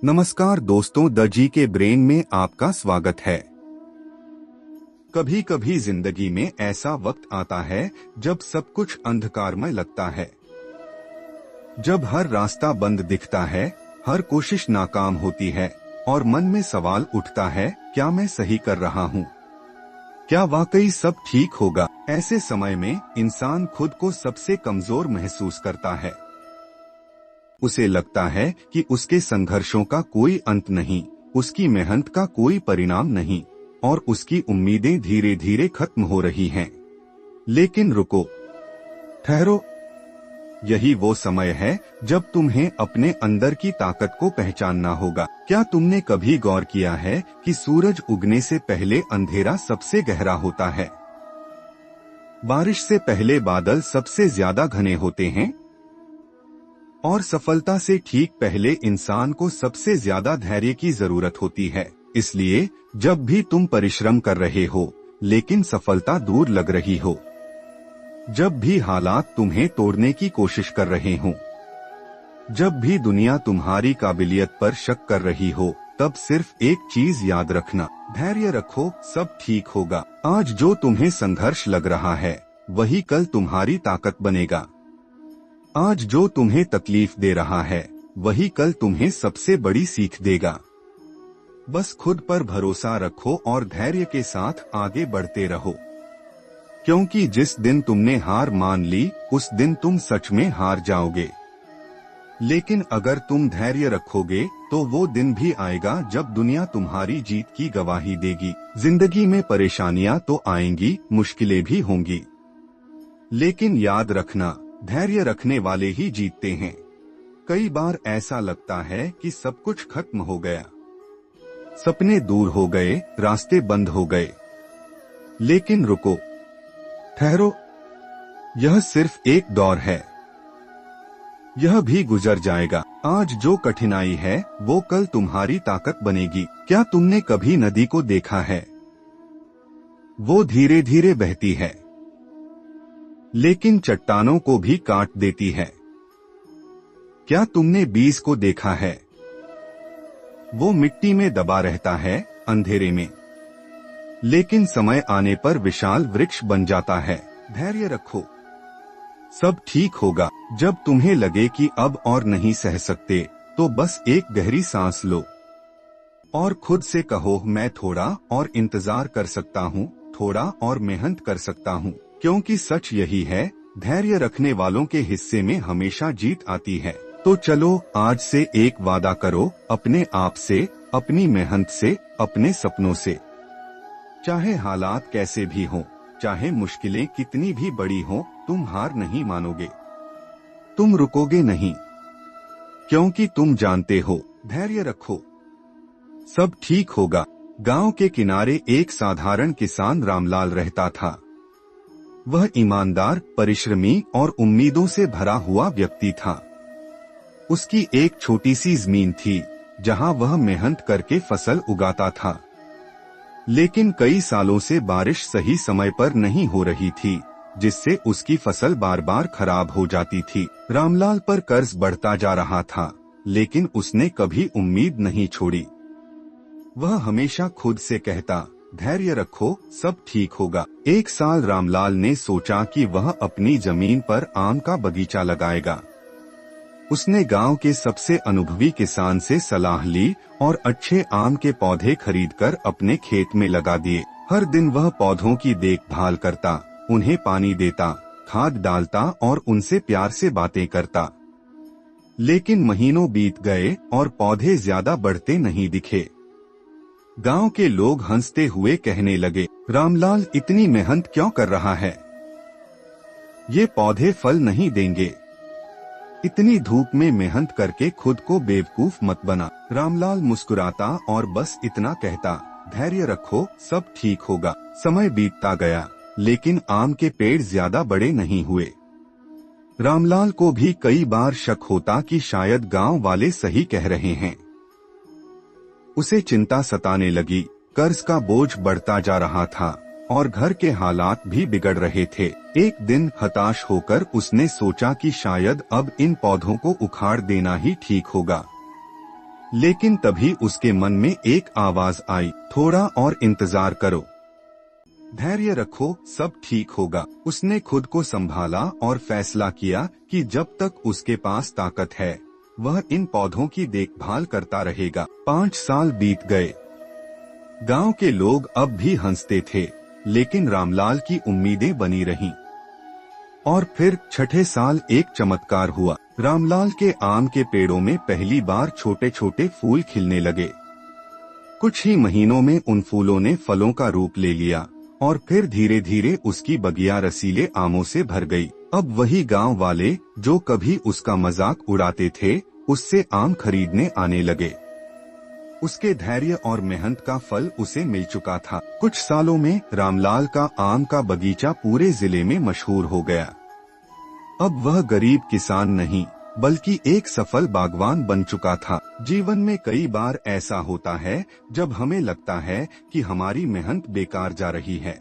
नमस्कार दोस्तों, द जी के ब्रेन में आपका स्वागत है। कभी कभी जिंदगी में ऐसा वक्त आता है जब सब कुछ अंधकारमय लगता है, जब हर रास्ता बंद दिखता है, हर कोशिश नाकाम होती है और मन में सवाल उठता है, क्या मैं सही कर रहा हूँ? क्या वाकई सब ठीक होगा? ऐसे समय में इंसान खुद को सबसे कमजोर महसूस करता है। उसे लगता है कि उसके संघर्षों का कोई अंत नहीं, उसकी मेहनत का कोई परिणाम नहीं और उसकी उम्मीदें धीरे धीरे खत्म हो रही हैं। लेकिन रुको, ठहरो, यही वो समय है जब तुम्हें अपने अंदर की ताकत को पहचानना होगा। क्या तुमने कभी गौर किया है कि सूरज उगने से पहले अंधेरा सबसे गहरा होता है? बारिश से पहले बादल सबसे ज्यादा घने होते हैं और सफलता से ठीक पहले इंसान को सबसे ज्यादा धैर्य की जरूरत होती है। इसलिए जब भी तुम परिश्रम कर रहे हो लेकिन सफलता दूर लग रही हो, जब भी हालात तुम्हें तोड़ने की कोशिश कर रहे हो, जब भी दुनिया तुम्हारी काबिलियत पर शक कर रही हो, तब सिर्फ एक चीज याद रखना, धैर्य रखो, सब ठीक होगा। आज जो तुम्हें संघर्ष लग रहा है वही कल तुम्हारी ताकत बनेगा। आज जो तुम्हें तकलीफ दे रहा है वही कल तुम्हें सबसे बड़ी सीख देगा। बस खुद पर भरोसा रखो और धैर्य के साथ आगे बढ़ते रहो, क्योंकि जिस दिन तुमने हार मान ली उस दिन तुम सच में हार जाओगे। लेकिन अगर तुम धैर्य रखोगे तो वो दिन भी आएगा जब दुनिया तुम्हारी जीत की गवाही देगी। जिंदगी में परेशानियां तो आएंगी, मुश्किलें भी होंगी, लेकिन याद रखना, धैर्य रखने वाले ही जीतते हैं। कई बार ऐसा लगता है कि सब कुछ खत्म हो गया, सपने दूर हो गए, रास्ते बंद हो गए। लेकिन रुको, ठहरो, यह सिर्फ एक दौर है, यह भी गुजर जाएगा। आज जो कठिनाई है वो कल तुम्हारी ताकत बनेगी। क्या तुमने कभी नदी को देखा है? वो धीरे धीरे बहती है लेकिन चट्टानों को भी काट देती है। क्या तुमने बीज को देखा है? वो मिट्टी में दबा रहता है, अंधेरे में, लेकिन समय आने पर विशाल वृक्ष बन जाता है। धैर्य रखो, सब ठीक होगा। जब तुम्हें लगे कि अब और नहीं सह सकते तो बस एक गहरी सांस लो और खुद से कहो, मैं थोड़ा और इंतजार कर सकता हूँ, थोड़ा और मेहनत कर सकता हूँ। क्योंकि सच यही है, धैर्य रखने वालों के हिस्से में हमेशा जीत आती है। तो चलो आज से एक वादा करो, अपने आप से, अपनी मेहनत से, अपने सपनों से। चाहे हालात कैसे भी हों, चाहे मुश्किलें कितनी भी बड़ी हों, तुम हार नहीं मानोगे, तुम रुकोगे नहीं, क्योंकि तुम जानते हो, धैर्य रखो, सब ठीक होगा। गांव के किनारे एक साधारण किसान रामलाल रहता था। वह ईमानदार, परिश्रमी और उम्मीदों से भरा हुआ व्यक्ति था। उसकी एक छोटी सी जमीन थी जहां वह मेहनत करके फसल उगाता था, लेकिन कई सालों से बारिश सही समय पर नहीं हो रही थी, जिससे उसकी फसल बार बार खराब हो जाती थी। रामलाल पर कर्ज बढ़ता जा रहा था, लेकिन उसने कभी उम्मीद नहीं छोड़ी। वह हमेशा खुद से कहता, धैर्य रखो, सब ठीक होगा। एक साल रामलाल ने सोचा कि वह अपनी जमीन पर आम का बगीचा लगाएगा। उसने गांव के सबसे अनुभवी किसान से सलाह ली और अच्छे आम के पौधे खरीदकर अपने खेत में लगा दिए। हर दिन वह पौधों की देखभाल करता, उन्हें पानी देता, खाद डालता और उनसे प्यार से बातें करता। लेकिन महीनों बीत गए और पौधे ज्यादा बढ़ते नहीं दिखे। गांव के लोग हंसते हुए कहने लगे, रामलाल इतनी मेहनत क्यों कर रहा है? ये पौधे फल नहीं देंगे। इतनी धूप में मेहनत करके खुद को बेवकूफ मत बना। रामलाल मुस्कुराता और बस इतना कहता, धैर्य रखो, सब ठीक होगा। समय बीतता गया, लेकिन आम के पेड़ ज्यादा बड़े नहीं हुए। रामलाल को भी कई बार शक होता कि शायद गांव वाले सही कह रहे हैं। उसे चिंता सताने लगी, कर्ज का बोझ बढ़ता जा रहा था और घर के हालात भी बिगड़ रहे थे। एक दिन हताश होकर उसने सोचा कि शायद अब इन पौधों को उखाड़ देना ही ठीक होगा। लेकिन तभी उसके मन में एक आवाज आई, थोड़ा और इंतजार करो, धैर्य रखो, सब ठीक होगा। उसने खुद को संभाला और फैसला किया कि जब तक उसके पास ताकत है वह इन पौधों की देखभाल करता रहेगा। 5 साल बीत गए। गांव के लोग अब भी हंसते थे, लेकिन रामलाल की उम्मीदें बनी रहीं। और फिर छठे साल एक चमत्कार हुआ। रामलाल के आम के पेड़ों में पहली बार छोटे छोटे फूल खिलने लगे। कुछ ही महीनों में उन फूलों ने फलों का रूप ले लिया और फिर धीरे धीरे उसकी बगिया रसीले आमों से भर गई। अब वही गांव वाले जो कभी उसका मजाक उड़ाते थे, उससे आम खरीदने आने लगे। उसके धैर्य और मेहनत का फल उसे मिल चुका था। कुछ सालों में रामलाल का आम का बगीचा पूरे जिले में मशहूर हो गया। अब वह गरीब किसान नहीं बल्कि एक सफल बागवान बन चुका था। जीवन में कई बार ऐसा होता है जब हमें लगता है कि हमारी मेहनत बेकार जा रही है।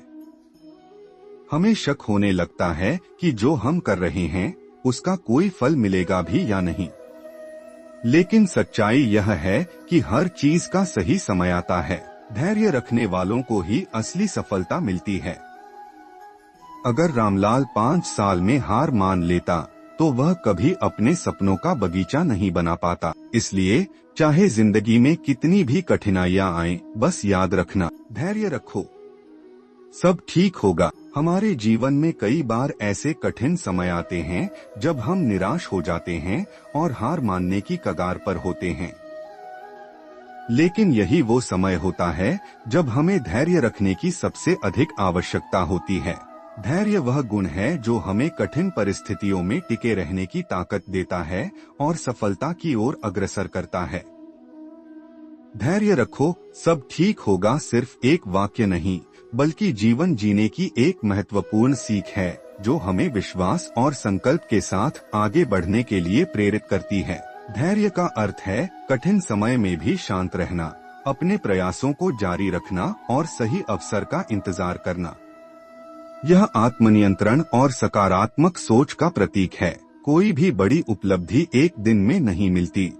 हमें शक होने लगता है कि जो हम कर रहे हैं उसका कोई फल मिलेगा भी या नहीं। लेकिन सच्चाई यह है कि हर चीज का सही समय आता है। धैर्य रखने वालों को ही असली सफलता मिलती है। अगर रामलाल 5 साल में हार मान लेता तो वह कभी अपने सपनों का बगीचा नहीं बना पाता। इसलिए चाहे जिंदगी में कितनी भी कठिनाइयां आएं, बस याद रखना, धैर्य रखो, सब ठीक होगा। हमारे जीवन में कई बार ऐसे कठिन समय आते हैं जब हम निराश हो जाते हैं और हार मानने की कगार पर होते हैं। लेकिन यही वो समय होता है जब हमें धैर्य रखने की सबसे अधिक आवश्यकता होती है। धैर्य वह गुण है जो हमें कठिन परिस्थितियों में टिके रहने की ताकत देता है और सफलता की ओर अग्रसर करता है। धैर्य रखो, सब ठीक होगा सिर्फ एक वाक्य नहीं बल्कि जीवन जीने की एक महत्वपूर्ण सीख है जो हमें विश्वास और संकल्प के साथ आगे बढ़ने के लिए प्रेरित करती है। धैर्य का अर्थ है कठिन समय में भी शांत रहना, अपने प्रयासों को जारी रखना और सही अवसर का इंतजार करना। यह आत्मनियंत्रण और सकारात्मक सोच का प्रतीक है। कोई भी बड़ी उपलब्धि एक दिन में नहीं मिलती।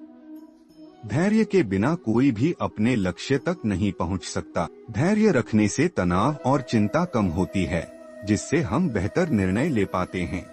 धैर्य के बिना कोई भी अपने लक्ष्य तक नहीं पहुंच सकता। धैर्य रखने से तनाव और चिंता कम होती है, जिससे हम बेहतर निर्णय ले पाते हैं।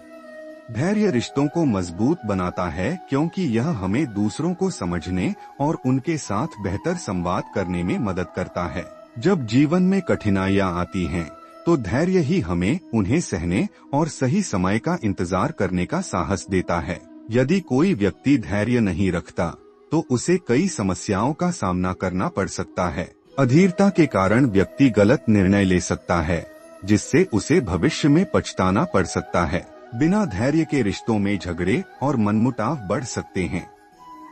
धैर्य रिश्तों को मजबूत बनाता है क्योंकि यह हमें दूसरों को समझने और उनके साथ बेहतर संवाद करने में मदद करता है। जब जीवन में कठिनाइयां आती हैं, तो धैर्य ही हमें उन्हें सहने और सही समय का इंतजार करने का साहस देता है। यदि कोई व्यक्ति धैर्य नहीं रखता तो उसे कई समस्याओं का सामना करना पड़ सकता है। अधीरता के कारण व्यक्ति गलत निर्णय ले सकता है, जिससे उसे भविष्य में पछताना पड़ सकता है। बिना धैर्य के रिश्तों में झगड़े और मनमुटाव बढ़ सकते हैं।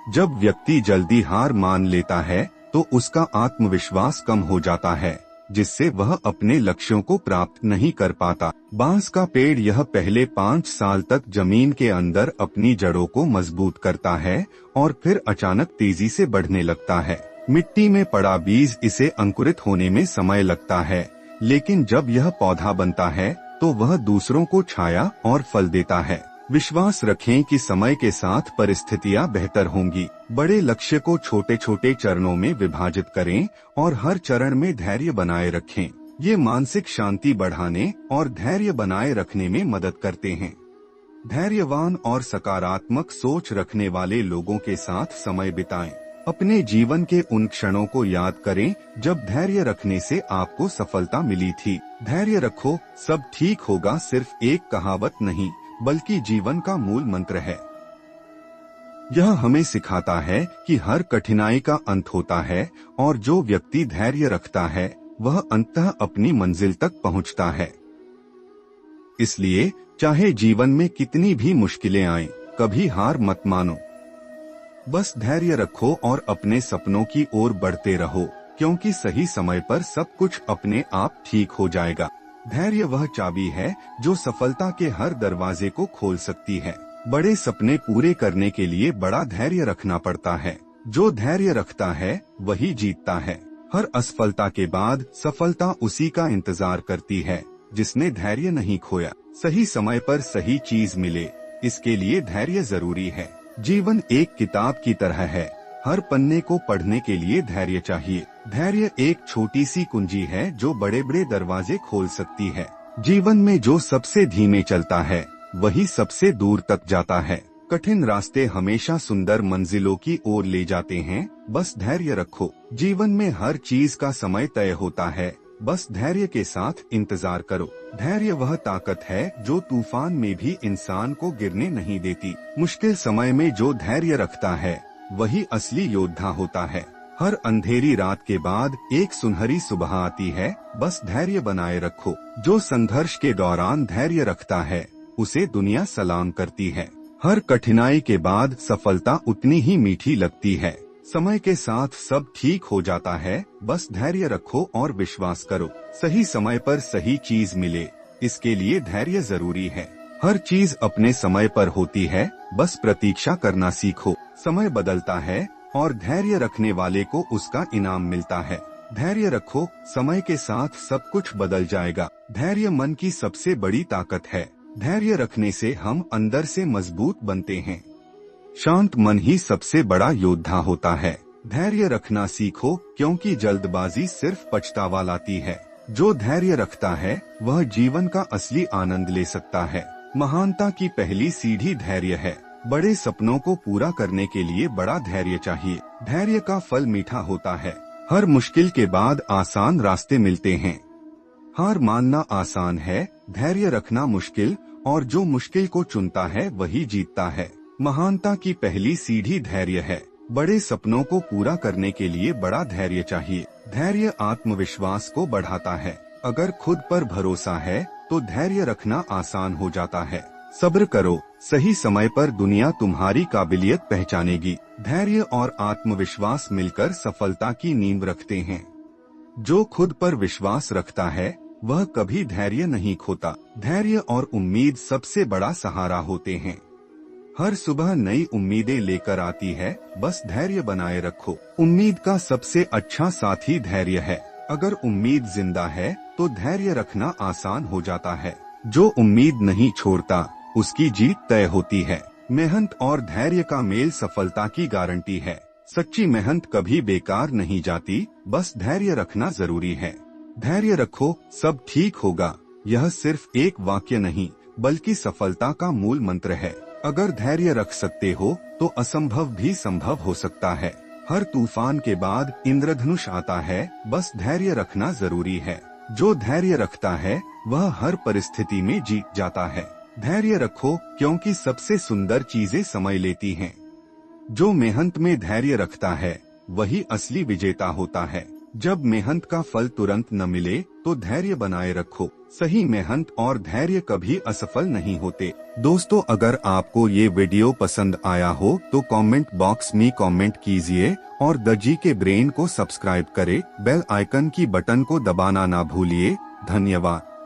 जब व्यक्ति जल्दी हार मान लेता है तो उसका आत्मविश्वास कम हो जाता है, जिससे वह अपने लक्ष्यों को प्राप्त नहीं कर पाता। बांस का पेड़ यह पहले 5 साल तक जमीन के अंदर अपनी जड़ों को मजबूत करता है और फिर अचानक तेजी से बढ़ने लगता है। मिट्टी में पड़ा बीज इसे अंकुरित होने में समय लगता है, लेकिन जब यह पौधा बनता है तो वह दूसरों को छाया और फल देता है। विश्वास रखें कि समय के साथ परिस्थितियां बेहतर होंगी। बड़े लक्ष्य को छोटे छोटे चरणों में विभाजित करें और हर चरण में धैर्य बनाए रखें। ये मानसिक शांति बढ़ाने और धैर्य बनाए रखने में मदद करते हैं। धैर्यवान और सकारात्मक सोच रखने वाले लोगों के साथ समय बिताएं। अपने जीवन के उन क्षणों को याद करें जब धैर्य रखने से आपको सफलता मिली थी। धैर्य रखो, सब ठीक होगा सिर्फ एक कहावत नहीं बल्कि जीवन का मूल मंत्र है। यह हमें सिखाता है कि हर कठिनाई का अंत होता है और जो व्यक्ति धैर्य रखता है वह अंततः अपनी मंजिल तक पहुंचता है। इसलिए चाहे जीवन में कितनी भी मुश्किलें आएं, कभी हार मत मानो। बस धैर्य रखो और अपने सपनों की ओर बढ़ते रहो, क्योंकि सही समय पर सब कुछ अपने आप ठीक हो जाएगा। धैर्य वह चाबी है जो सफलता के हर दरवाजे को खोल सकती है। बड़े सपने पूरे करने के लिए बड़ा धैर्य रखना पड़ता है। जो धैर्य रखता है वही जीतता है। हर असफलता के बाद सफलता उसी का इंतजार करती है जिसने धैर्य नहीं खोया। सही समय पर सही चीज मिले, इसके लिए धैर्य जरूरी है। जीवन एक किताब की तरह है, हर पन्ने को पढ़ने के लिए धैर्य चाहिए। धैर्य एक छोटी सी कुंजी है जो बड़े बड़े दरवाजे खोल सकती है। जीवन में जो सबसे धीमे चलता है वही सबसे दूर तक जाता है। कठिन रास्ते हमेशा सुंदर मंजिलों की ओर ले जाते हैं, बस धैर्य रखो। जीवन में हर चीज का समय तय होता है, बस धैर्य के साथ इंतजार करो। धैर्य वह ताकत है जो तूफान में भी इंसान को गिरने नहीं देती। मुश्किल समय में जो धैर्य रखता है वही असली योद्धा होता है। हर अंधेरी रात के बाद एक सुनहरी सुबह आती है, बस धैर्य बनाए रखो। जो संघर्ष के दौरान धैर्य रखता है उसे दुनिया सलाम करती है। हर कठिनाई के बाद सफलता उतनी ही मीठी लगती है। समय के साथ सब ठीक हो जाता है, बस धैर्य रखो और विश्वास करो। सही समय पर सही चीज मिले, इसके लिए धैर्य जरूरी है। हर चीज अपने समय पर होती है, बस प्रतीक्षा करना सीखो। समय बदलता है और धैर्य रखने वाले को उसका इनाम मिलता है। धैर्य रखो, समय के साथ सब कुछ बदल जाएगा। धैर्य मन की सबसे बड़ी ताकत है। धैर्य रखने से हम अंदर से मजबूत बनते हैं। शांत मन ही सबसे बड़ा योद्धा होता है। धैर्य रखना सीखो, क्योंकि जल्दबाजी सिर्फ पछतावा लाती है। जो धैर्य रखता है वह जीवन का असली आनंद ले सकता है। महानता की पहली सीढ़ी धैर्य है। बड़े सपनों को पूरा करने के लिए बड़ा धैर्य चाहिए। धैर्य का फल मीठा होता है। हर मुश्किल के बाद आसान रास्ते मिलते हैं। हार मानना आसान है, धैर्य रखना मुश्किल, और जो मुश्किल को चुनता है वही जीतता है। महानता की पहली सीढ़ी धैर्य है। बड़े सपनों को पूरा करने के लिए बड़ा धैर्य चाहिए। धैर्य आत्मविश्वास को बढ़ाता है। अगर खुद पर भरोसा है तो धैर्य रखना आसान हो जाता है। सब्र करो, सही समय पर दुनिया तुम्हारी काबिलियत पहचानेगी। धैर्य और आत्मविश्वास मिलकर सफलता की नींव रखते हैं। जो खुद पर विश्वास रखता है वह कभी धैर्य नहीं खोता। धैर्य और उम्मीद सबसे बड़ा सहारा होते हैं। हर सुबह नई उम्मीदें लेकर आती है, बस धैर्य बनाए रखो। उम्मीद का सबसे अच्छा साथी धैर्य है। अगर उम्मीद जिंदा है तो धैर्य रखना आसान हो जाता है। जो उम्मीद नहीं छोड़ता उसकी जीत तय होती है। मेहनत और धैर्य का मेल सफलता की गारंटी है। सच्ची मेहनत कभी बेकार नहीं जाती, बस धैर्य रखना जरूरी है। धैर्य रखो, सब ठीक होगा, यह सिर्फ एक वाक्य नहीं बल्कि सफलता का मूल मंत्र है। अगर धैर्य रख सकते हो तो असंभव भी संभव हो सकता है। हर तूफान के बाद इंद्रधनुष आता है, बस धैर्य रखना जरूरी है। जो धैर्य रखता है वह हर परिस्थिति में जीत जाता है। धैर्य रखो, क्योंकि सबसे सुंदर चीजें समय लेती हैं। जो मेहनत में धैर्य रखता है वही असली विजेता होता है। जब मेहनत का फल तुरंत न मिले तो धैर्य बनाए रखो। सही मेहनत और धैर्य कभी असफल नहीं होते। दोस्तों, अगर आपको ये वीडियो पसंद आया हो तो कमेंट बॉक्स में कमेंट कीजिए और द जी के ब्रेन को सब्सक्राइब करें। बेल आइकन की बटन को दबाना ना भूलिए। धन्यवाद।